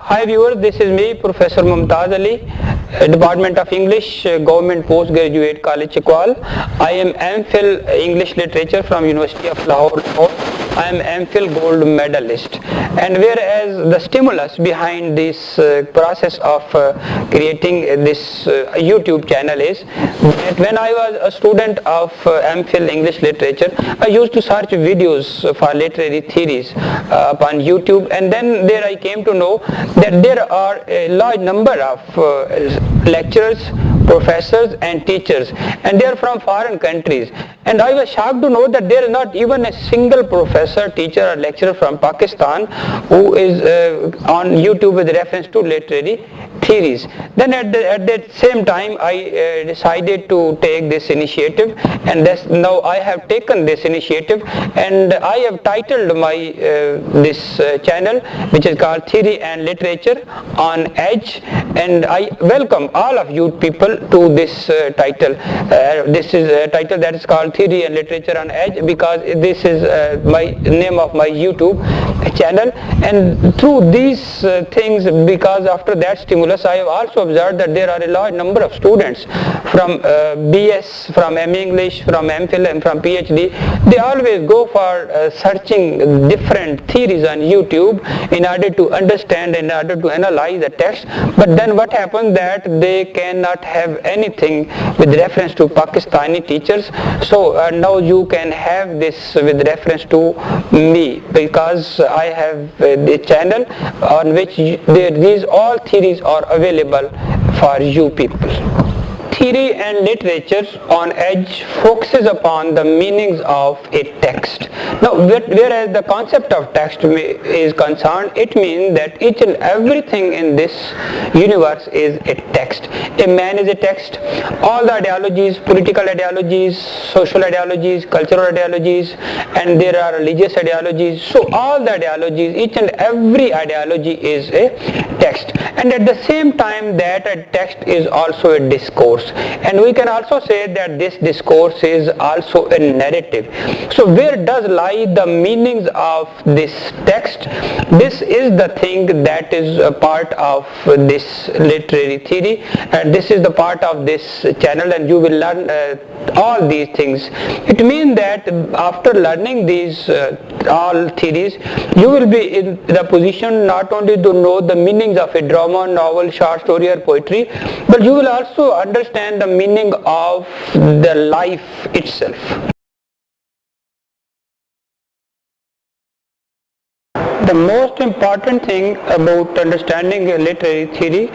Hi viewers, this is me, Professor Mumtaz Ali, Department of English, Government Postgraduate College Chikwal. I am M.Phil English Literature from University of Lahore. I am M.Phil Gold Medalist. And whereas the stimulus behind this process of creating this YouTube channel is that when I was a student of M.Phil English Literature, I used to search videos for literary theories upon YouTube, and then there I came to know that there are a large number of lecturers, professors and teachers, and they are from foreign countries. And I was shocked to know that there is not even a single professor, teacher or lecturer from Pakistan who is on YouTube with reference to literary theories. Then at that same time I decided to take this initiative, and now I have taken this initiative and I have titled my this channel, which is called Theory and Literature on Edge, and I welcome all of you people to this title. This is a title that is called Theory and Literature on Edge because this is my name of my YouTube channel. And through these things, because after that stimulus, I have also observed that there are a large number of students from BS, from M English, from M.Phil and from PhD. They always go for searching different theories on YouTube in order to understand, in order to analyze the text. But then what happens that they cannot have anything with reference to Pakistani teachers. So now you can have this with reference to me, because I have the channel on which these all theories are available for you people. Theory and Literature on Edge focuses upon the meanings of a text. Now, whereas the concept of text is concerned, it means that each and everything in this universe is a text. A man is a text. All the ideologies, political ideologies, social ideologies, cultural ideologies, and there are religious ideologies. So all the ideologies, each and every ideology is a text. And at the same time, that a text is also a discourse. And we can also say that this discourse is also a narrative. So where does lie the meanings of this text? This is the thing that is a part of this literary theory, and this is the part of this channel, and you will learn all these things. It means that after learning these all theories, you will be in the position not only to know the meanings of a drama, novel, short story or poetry, but you will also understand the meaning of the life itself. The most important thing about understanding a literary theory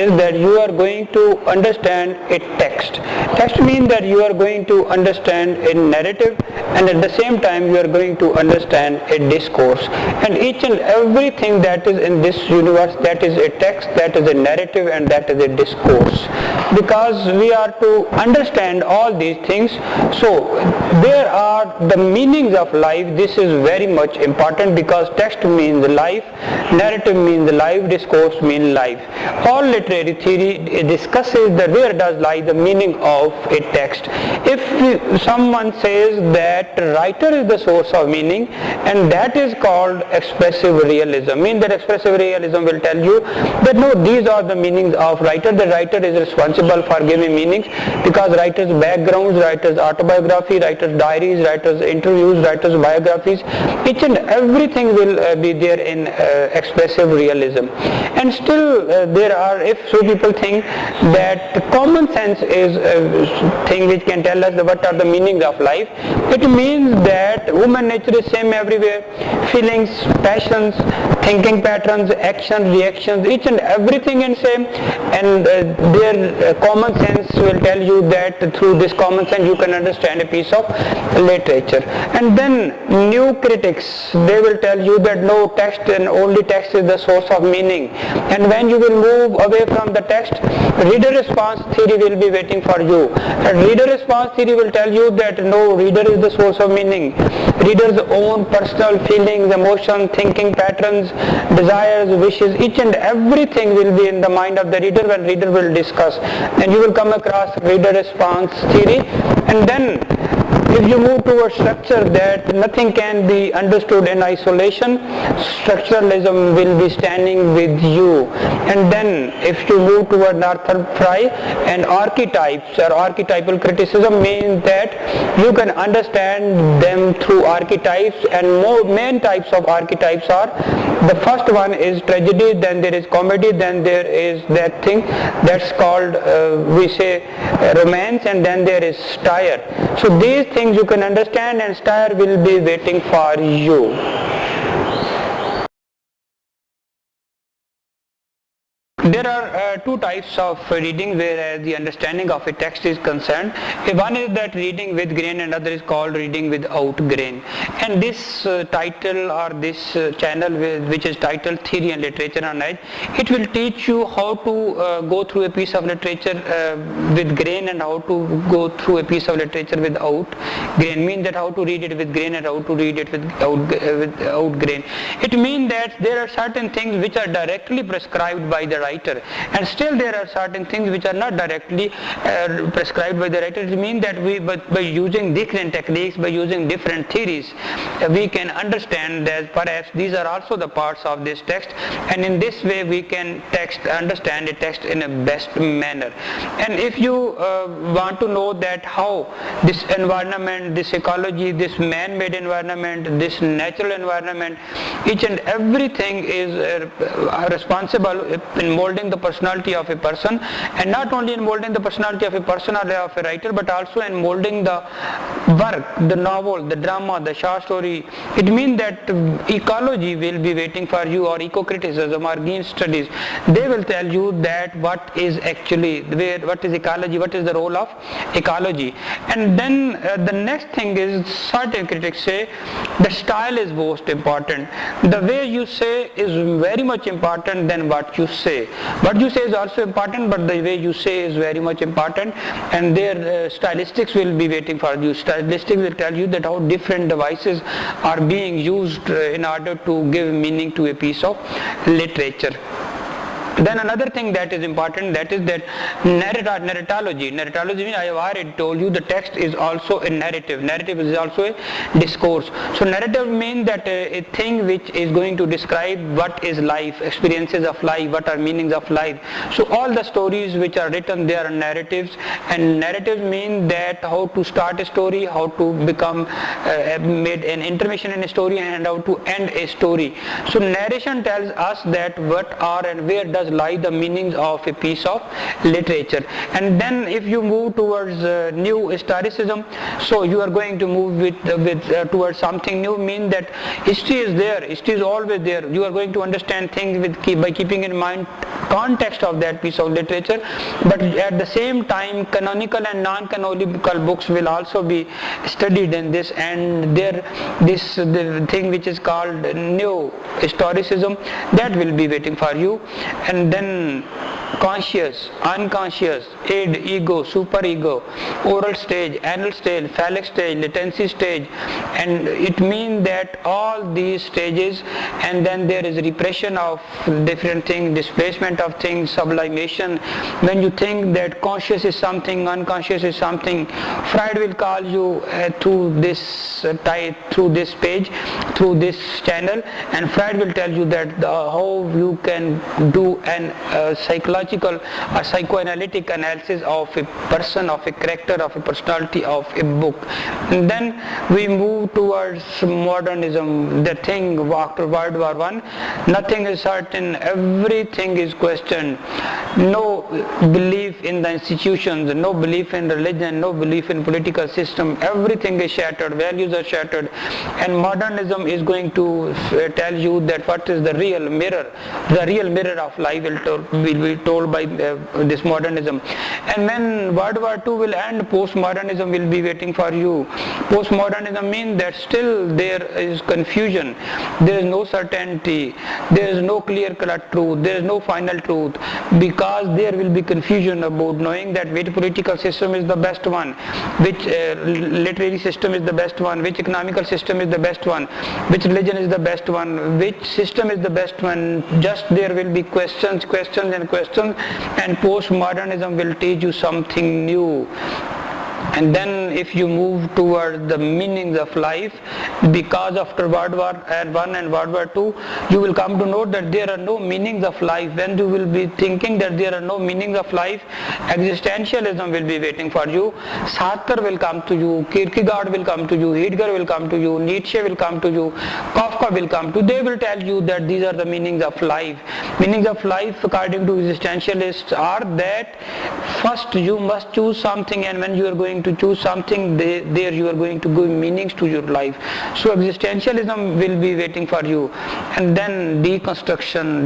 is that you are going to understand a text. Text means that you are going to understand a narrative, and at the same time you are going to understand a discourse. And each and everything that is in this universe, that is a text, that is a narrative, and that is a discourse. Because we are to understand all these things, so there are the meanings of life. This is very much important because text means life, narrative means life, discourse means life. All literary theory discusses that where does lie the meaning of a text. If someone says that writer is the source of meaning, and that is called expressive realism, means that expressive realism will tell you that no, these are the meanings of writer. The writer is responsible for giving meanings because writer's backgrounds, writer's autobiography, writer's diaries, writer's interviews, writer's biographies, each and everything will be there in expressive realism. And still there are, if so people think that common sense is a thing which can tell us what are the meanings of life. It means that human nature is same everywhere. Feelings, passions, thinking patterns, action, reactions, each and everything is same, and their common sense will tell you that through this common sense you can understand a piece of literature. And then new critics, they will tell you that no, text and only text is the source of meaning, and when you will move away from the text, reader response theory will be waiting for you. And reader response theory will tell you that no, reader is the source of meaning. Reader's own personal feelings, emotions, thinking patterns, desires, wishes, each and everything will be in the mind of the reader when reader will discuss, and you will come across reader response theory. And then If you move towards structure, that nothing can be understood in isolation, structuralism will be standing with you. And then if you move toward Arthur Fry and archetypes or archetypal criticism, means that you can understand them through archetypes, and more main types of archetypes are, the first one is tragedy, then there is comedy, then there is that thing that's called we say romance, and then there is satire. So these things you can understand, and satire will be waiting for you. There are two types of reading whereas the understanding of a text is concerned. One is that reading with grain, and other is called reading without grain. And this title or this channel, which is titled Theory and Literature on Edge, it will teach you how to go through a piece of literature with grain and how to go through a piece of literature without grain. Means that how to read it with grain and how to read it without grain. It means that there are certain things which are directly prescribed by the writer, and still there are certain things which are not directly prescribed by the writer. It means that by using different techniques, by using different theories, we can understand that perhaps these are also the parts of this text, and in this way we can understand a text in a best manner. And if you want to know that how this environment, this ecology, this man-made environment, this natural environment, each and everything is responsible in molding the personality of a person, and not only in molding the personality of a person or of a writer, but also in molding the work, the novel, the drama, the short story. It means that ecology will be waiting for you, or eco-criticism or green studies. They will tell you that what is actually, what is ecology, what is the role of ecology. And then the next thing is, certain critics say the style is most important. The way you say is very much important than what you say. What you say is also important, but the way you say is very much important, and their stylistics will be waiting for you. Stylistics will tell you that how different devices are being used in order to give meaning to a piece of literature. Then another thing that is important, that is that narratology. Narratology means, I have already told you, the text is also a narrative. Narrative is also a discourse. So narrative means that a thing which is going to describe what is life, experiences of life, what are meanings of life. So all the stories which are written, they are narratives, and narratives mean that how to start a story, how to become made an intermission in a story, and how to end a story. So narration tells us that what are and where does lie the meanings of a piece of literature. And then if you move towards new historicism, so you are going to move towards something new, mean that history is there, history is always there. You are going to understand things by keeping in mind context of that piece of literature, but at the same time canonical and non-canonical books will also be studied in this, and the thing which is called new historicism, that will be waiting for you. And then conscious, unconscious, id, ego, superego, oral stage, anal stage, phallic stage, latency stage, and it means that all these stages, and then there is repression of different things, displacement of things, sublimation. When you think that conscious is something, unconscious is something, Freud will call you through this through this page, through this channel, and Freud will tell you that how you can do an psychological or psychoanalytic analysis of a person, of a character, of a personality, of a book. And then we move towards modernism, the thing after World War I. Nothing is certain, everything is questioned. No belief in the institutions, no belief in religion, no belief in political system, everything is shattered, values are shattered, and modernism is going to tell you that what is the real mirror of life will be told by this modernism. And when World War II will end, postmodernism will be waiting for you. Postmodernism means that still there is confusion, there is no certainty, there is no clear-cut truth, there is no final truth, because there will be confusion about knowing that which political system is the best one, which literary system is the best one, which economical system is the best one, which religion is the best one, which system is the best one. Just there will be questions, and postmodernism will teach you something new. And then if you move toward the meanings of life, because after World War I and World War II, you will come to know that there are no meanings of life. When you will be thinking that there are no meanings of life, existentialism will be waiting for you. Sartre will come to you, Kierkegaard will come to you, Heidegger will come to you, Nietzsche will come to you, Kafka will come to you. They will tell you that these are the meanings of life. Meanings of life according to existentialists are that first you must choose something, and when you are going to choose something, there you are going to give meanings to your life. So existentialism will be waiting for you. And then deconstruction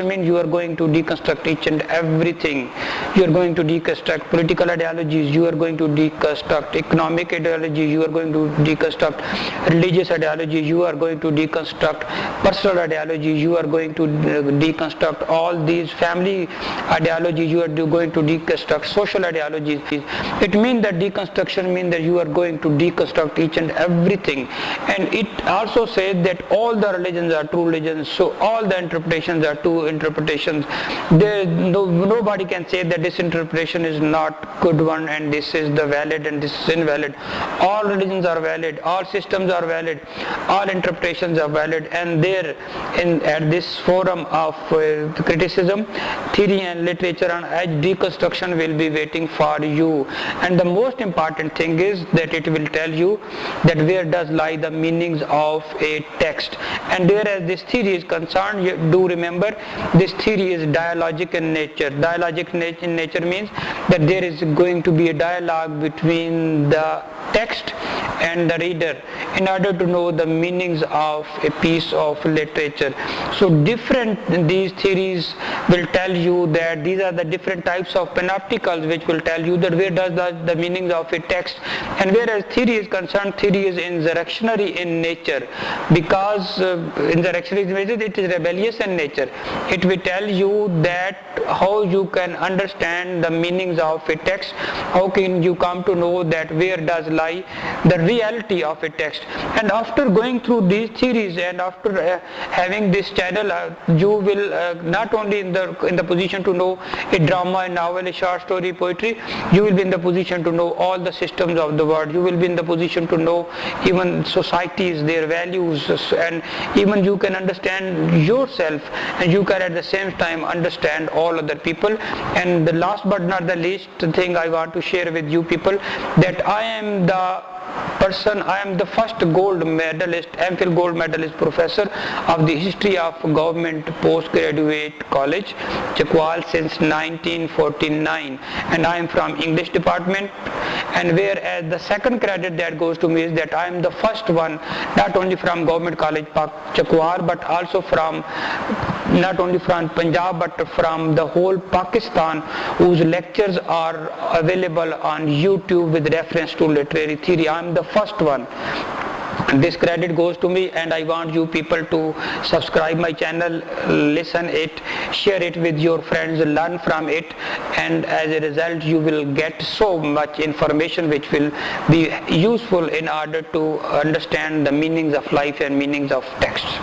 means you are going to deconstruct each and everything. You are going to deconstruct political ideologies, you are going to deconstruct economic ideologies, you are going to deconstruct religious ideologies, you are going to deconstruct personal ideologies, you are going to deconstruct all these family ideologies, you are going to deconstruct social ideologies. It means that deconstruction means that you are going to deconstruct each and everything. And it also says that all the religions are true religions, so all the interpretations are true interpretations. Nobody can say that this interpretation is not good one and this is the valid and this is invalid. All religions are valid, all systems are valid, all interpretations are valid, and there at this forum of criticism, theory and literature on edge, deconstruction will be waiting for you. And the most important thing is that it will tell you that where does lie the meanings of a text. And whereas this theory is concerned, you do remember this theory is dialogic in nature. Dialogic in nature means that there is going to be a dialogue between the text and the reader in order to know the meanings of a piece of literature. So these theories will tell you that these are the different types of panopticals which will tell you that where does the meanings of a text. And whereas theory is concerned, theory is insurrectionary in nature, because insurrectionary in nature, it is rebellious in nature. It will tell you that how you can understand the meanings of a text, how can you come to know that where does lie the reality of a text. And after going through these theories and after having this channel, you will not only in the position to know a drama, a novel, a short story, poetry, you will be in the position to know all the systems of the world. You will be in the position to know even societies, their values, and even you can understand yourself, and you can at the same time understand all other people. And the last but not the least thing I want to share with you people, that I am the first gold medalist, M.Phil gold medalist professor of the history of government postgraduate college, Chakwal, since 1949, and I am from English department. And whereas the second credit that goes to me is that I am the first one, not only from government college Chakwal, but also from not only from Punjab but from the whole Pakistan, whose lectures are available on YouTube with reference to literary theory. I am the first one. This credit goes to me, and I want you people to subscribe my channel, listen it, share it with your friends, learn from it, and as a result you will get so much information which will be useful in order to understand the meanings of life and meanings of texts.